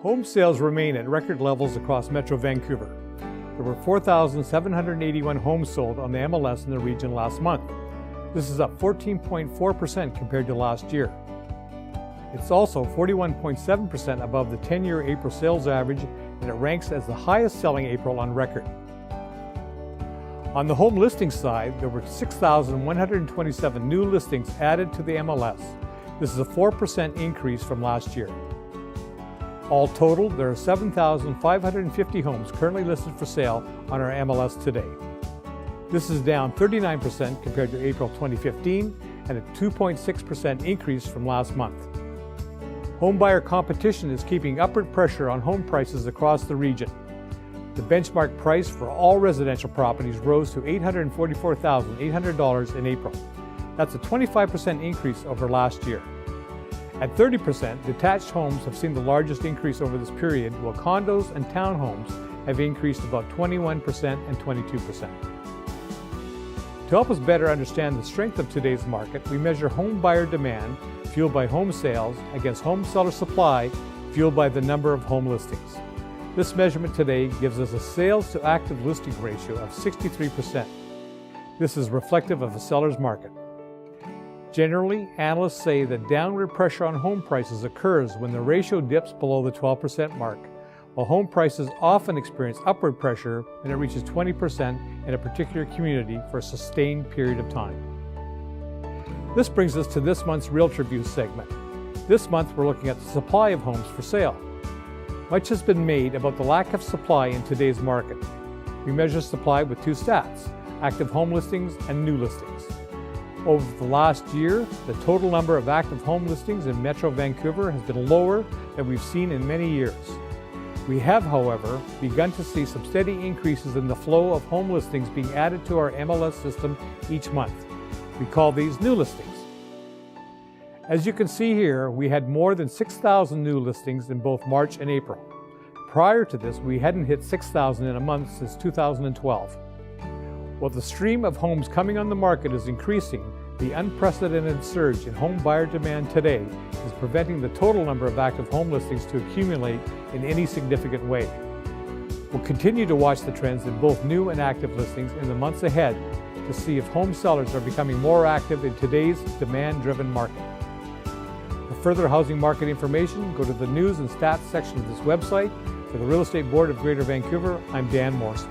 Home sales remain at record levels across Metro Vancouver. There were 4,781 homes sold on the MLS in the region last month. This is up 14.4% compared to last year. It's also 41.7% above the 10-year April sales average, and it ranks as the highest selling April on record. On the home listing side, there were 6,127 new listings added to the MLS. This is a 4% increase from last year. All totaled, there are 7,550 homes currently listed for sale on our MLS today. This is down 39% compared to April 2015 and a 2.6% increase from last month. Home buyer competition is keeping upward pressure on home prices across the region. The benchmark price for all residential properties rose to $844,800 in April. That's a 25% increase over last year. At 30%, detached homes have seen the largest increase over this period, while condos and townhomes have increased about 21% and 22%. To help us better understand the strength of today's market, we measure home buyer demand, fueled by home sales, against home seller supply, fueled by the number of home listings. This measurement today gives us a sales to active listing ratio of 63%. This is reflective of a seller's market. Generally, analysts say that downward pressure on home prices occurs when the ratio dips below the 12% mark, while home prices often experience upward pressure when it reaches 20% in a particular community for a sustained period of time. This brings us to this month's Realtor View segment. This month we're looking at the supply of homes for sale. Much has been made about the lack of supply in today's market. We measure supply with two stats: active home listings and new listings. Over the last year, the total number of active home listings in Metro Vancouver has been lower than we've seen in many years. We have, however, begun to see some steady increases in the flow of home listings being added to our MLS system each month. We call these new listings. As you can see here, we had more than 6,000 new listings in both March and April. Prior to this, we hadn't hit 6,000 in a month since 2012. While the stream of homes coming on the market is increasing, the unprecedented surge in home buyer demand today is preventing the total number of active home listings to accumulate in any significant way. We'll continue to watch the trends in both new and active listings in the months ahead to see if home sellers are becoming more active in today's demand-driven market. For further housing market information, go to the News and Stats section of this website. For the Real Estate Board of Greater Vancouver, I'm Dan Morrison.